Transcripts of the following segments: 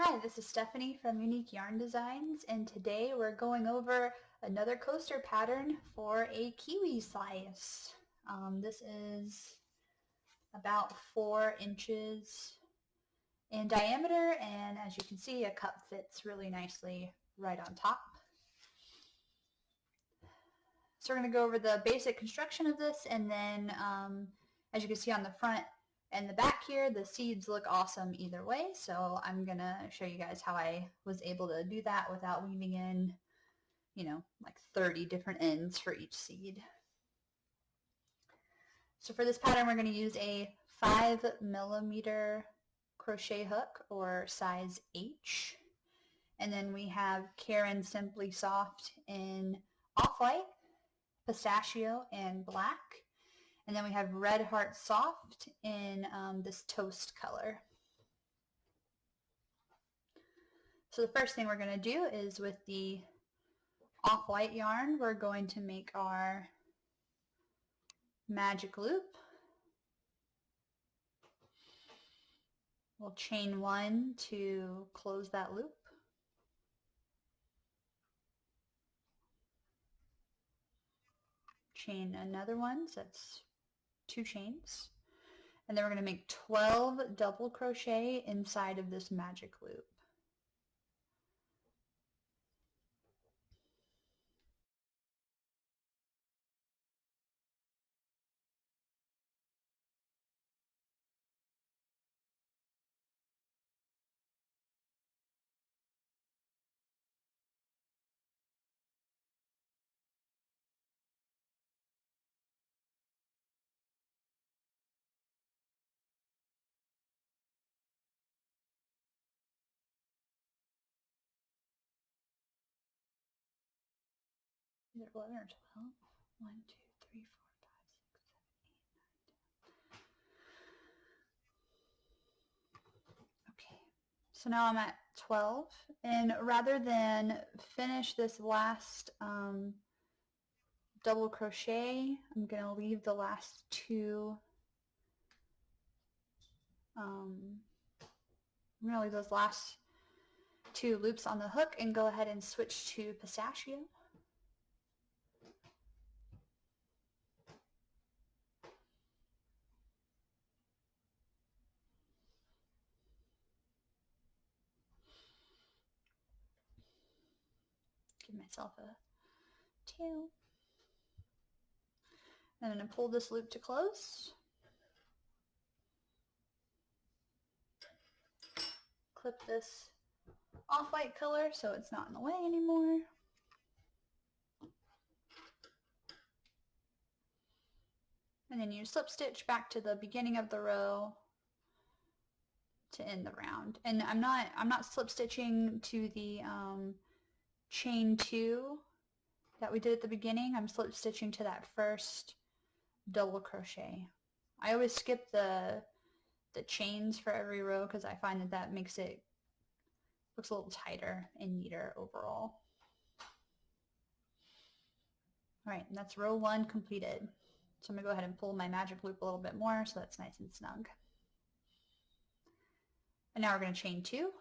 Hi, this is Stephanie from Unique Yarn Designs, and today we're going over another coaster pattern for a kiwi slice. This is about 4 inches in diameter, and as you can see, a cup fits really nicely right on top. So we're going to go over the basic construction of this, and then as you can see on the front and the back here, the seeds look awesome either way, so I'm going to show you guys how I was able to do that without weaving in, like 30 different ends for each seed. So for this pattern, we're going to use a 5mm crochet hook or size H. And then we have Caron Simply Soft in Off-White, Pistachio, and Black. And then we have Red Heart Soft in this toast color. So the first thing we're going to do is with the off-white yarn, we're going to make our magic loop. We'll chain 1 to close that loop. Chain another one, so that's 2 chains. And then we're going to make 12 double crochet inside of this magic loop. Either 11 or 12. 1, 2, 3, 4, 5, 6, 7, 8, 9, 10. Okay, so now I'm at 12, and rather than finish this last double crochet, I'm going to leave the last 2. I'm going to leave those last 2 loops on the hook and go ahead and switch to Pistachio. Give myself a 2. And I'm going to pull this loop to close. Clip this off-white color so it's not in the way anymore. And then you slip stitch back to the beginning of the row to end the round. And I'm not slip stitching to the chain 2 that we did at the beginning. I'm slip stitching to that first double crochet. I always skip the chains for every row because I find that makes it looks a little tighter and neater overall. Alright, and that's row 1 completed. So I'm going to go ahead and pull my magic loop a little bit more so that's nice and snug. And now we're going to chain 2.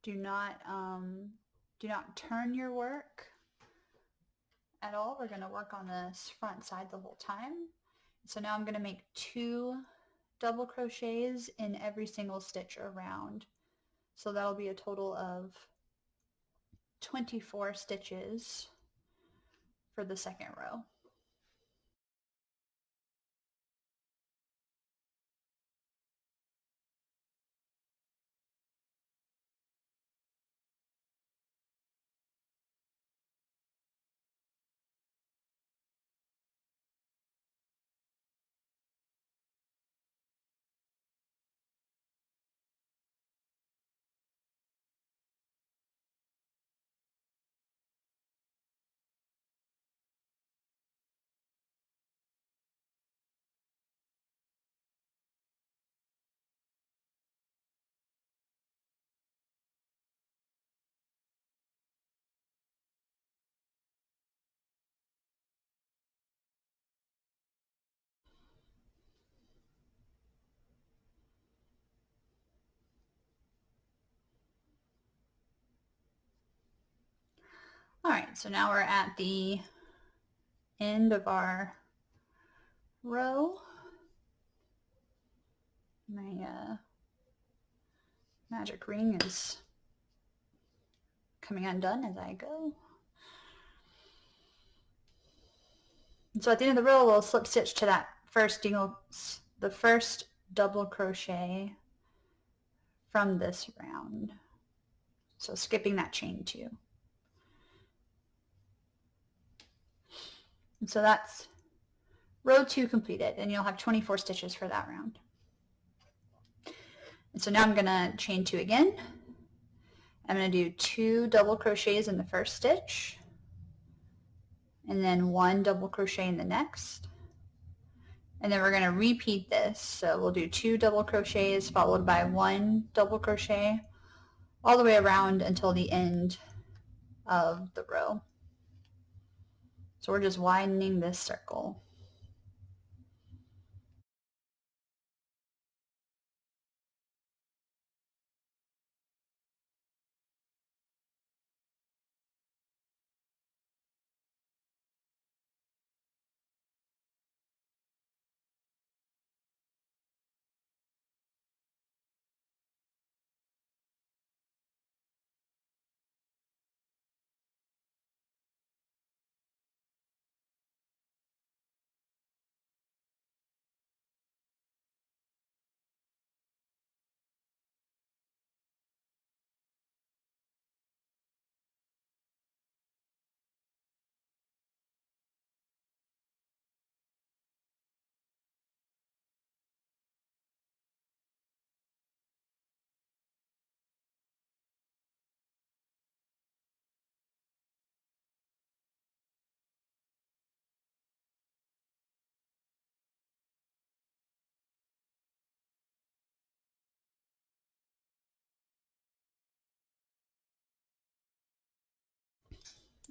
Do not turn your work at all. We're going to work on this front side the whole time. So now I'm going to make 2 double crochets in every single stitch around. So that'll be a total of 24 stitches for the second row. All right, so now we're at the end of our row. My magic ring is coming undone as I go. And so at the end of the row, we'll slip stitch to that the first double crochet from this round. So skipping that chain 2. And so that's row 2 completed, and you'll have 24 stitches for that round. And so now I'm going to chain 2 again. I'm going to do 2 double crochets in the first stitch, and then 1 double crochet in the next. And then we're going to repeat this. So we'll do 2 double crochets followed by 1 double crochet all the way around until the end of the row. So we're just widening this circle.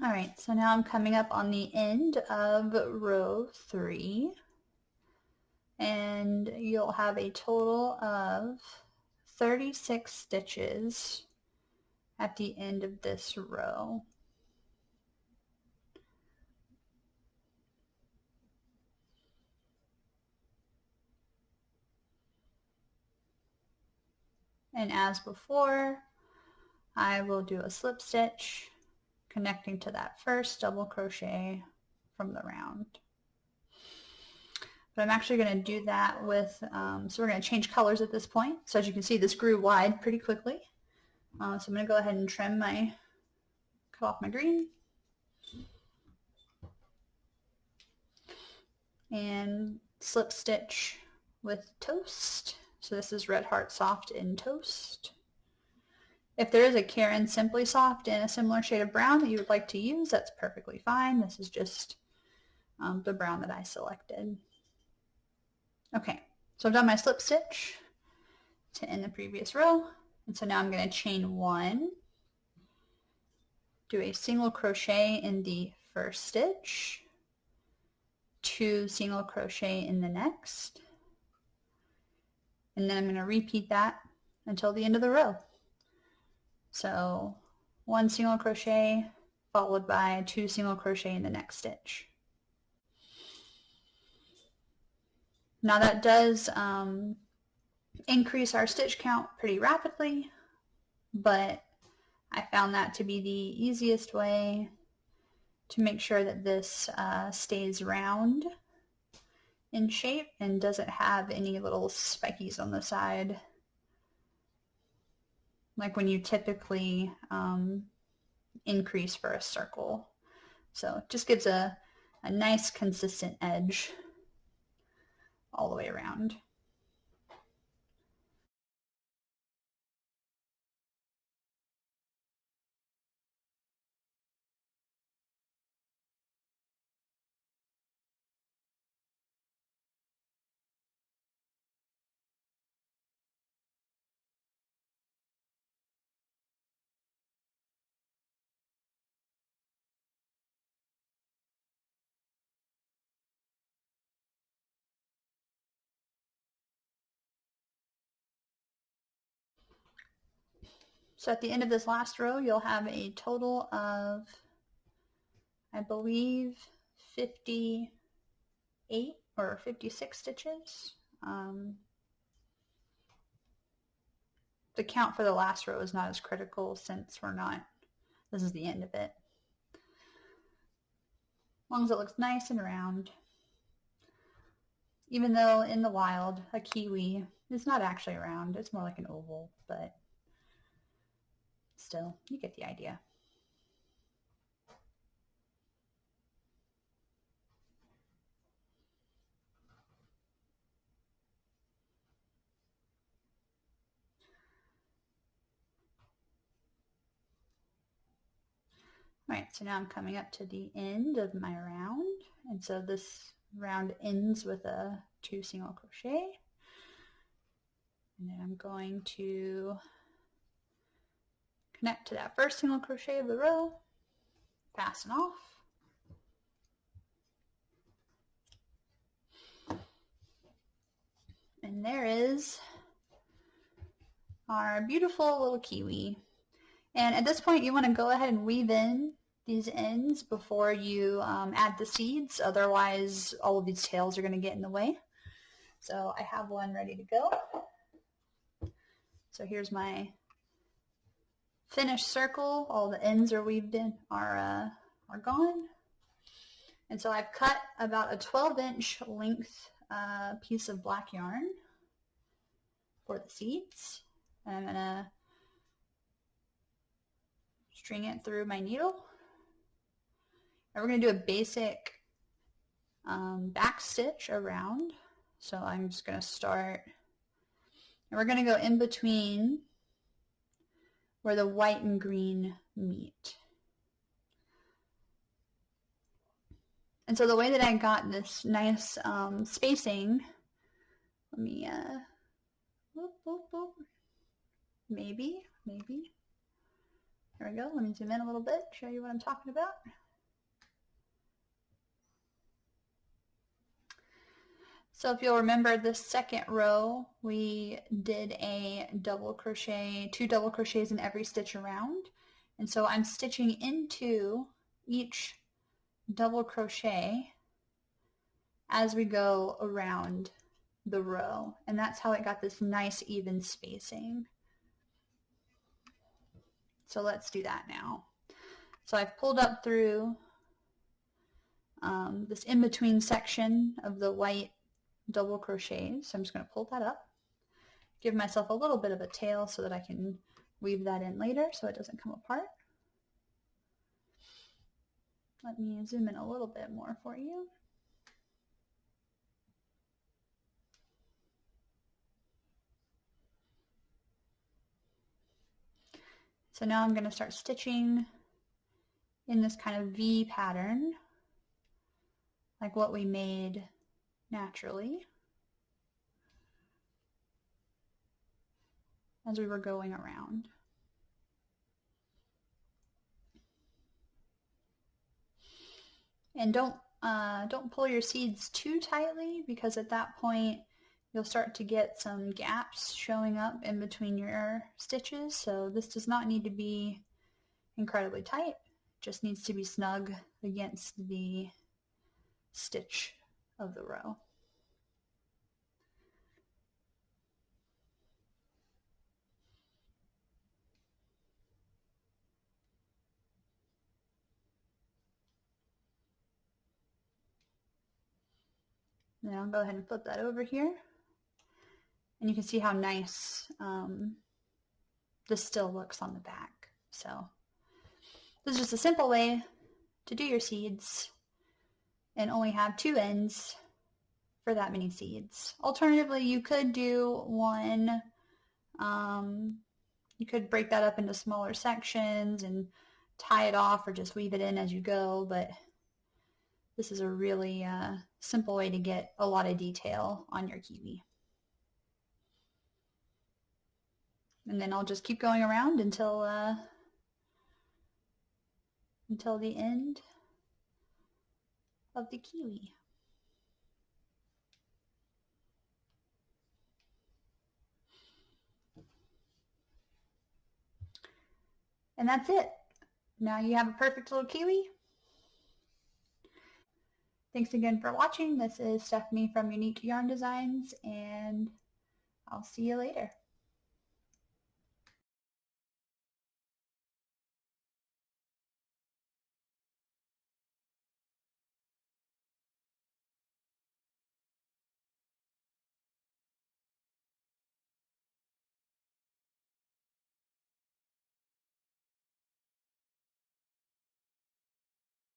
All right, so now I'm coming up on the end of row 3, and you'll have a total of 36 stitches at the end of this row. And as before, I will do a slip stitch connecting to that first double crochet from the round. But I'm actually going to do that with, so we're going to change colors at this point. So as you can see, this grew wide pretty quickly. So I'm going to go ahead and cut off my green. And slip stitch with Toast. So this is Red Heart Soft in Toast. If there is a Caron Simply Soft in a similar shade of brown that you would like to use, that's perfectly fine. This is just the brown that I selected. Okay, so I've done my slip stitch to end the previous row. And so now I'm going to chain 1, do a single crochet in the first stitch, 2 single crochet in the next, and then I'm going to repeat that until the end of the row. So 1 single crochet followed by 2 single crochet in the next stitch. Now that does increase our stitch count pretty rapidly, but I found that to be the easiest way to make sure that this stays round in shape and doesn't have any little spikies on the side like when you typically increase for a circle. So it just gives a nice consistent edge all the way around. So at the end of this last row, you'll have a total of I believe 58 or 56 stitches. The count for the last row is not as critical since this is the end of it. As long as it looks nice and round. Even though in the wild, a kiwi is not actually round, it's more like an oval, but still, you get the idea. Alright, so now I'm coming up to the end of my round, and so this round ends with a 2 single crochet, and then I'm going to connect to that first single crochet of the row, fasten off, and there is our beautiful little kiwi. And at this point you want to go ahead and weave in these ends before you add the seeds, otherwise all of these tails are going to get in the way. So I have one ready to go. So here's my finished circle. All the ends are weaved in, are gone. And so I've cut about a 12-inch length piece of black yarn for the seeds. And I'm going to string it through my needle. And we're going to do a basic back stitch around. So I'm just going to start, and we're going to go in between where the white and green meet. And so the way that I got this nice spacing, let me, maybe. There we go. Let me zoom in a little bit, show you what I'm talking about. So if you'll remember this second row, we did a double crochet, 2 double crochets in every stitch around. And so I'm stitching into each double crochet as we go around the row. And that's how it got this nice even spacing. So let's do that now. So I've pulled up through this in-between section of the white double crochets. So I'm just going to pull that up, give myself a little bit of a tail so that I can weave that in later so it doesn't come apart. Let me zoom in a little bit more for you. So now I'm going to start stitching in this kind of V pattern, like what we made naturally as we were going around. And don't pull your seeds too tightly, because at that point you'll start to get some gaps showing up in between your stitches. So this does not need to be incredibly tight, it just needs to be snug against the stitch of the row. Then I'll go ahead and flip that over here, and you can see how nice this still looks on the back. So this is just a simple way to do your seeds and only have 2 ends for that many seeds. Alternatively, you could do one, you could break that up into smaller sections and tie it off or just weave it in as you go, but this is a really simple way to get a lot of detail on your kiwi. And then I'll just keep going around until the end of the kiwi. And that's it. Now you have a perfect little kiwi. Thanks again for watching. This is Stephanie from Unique Yarn Designs, and I'll see you later.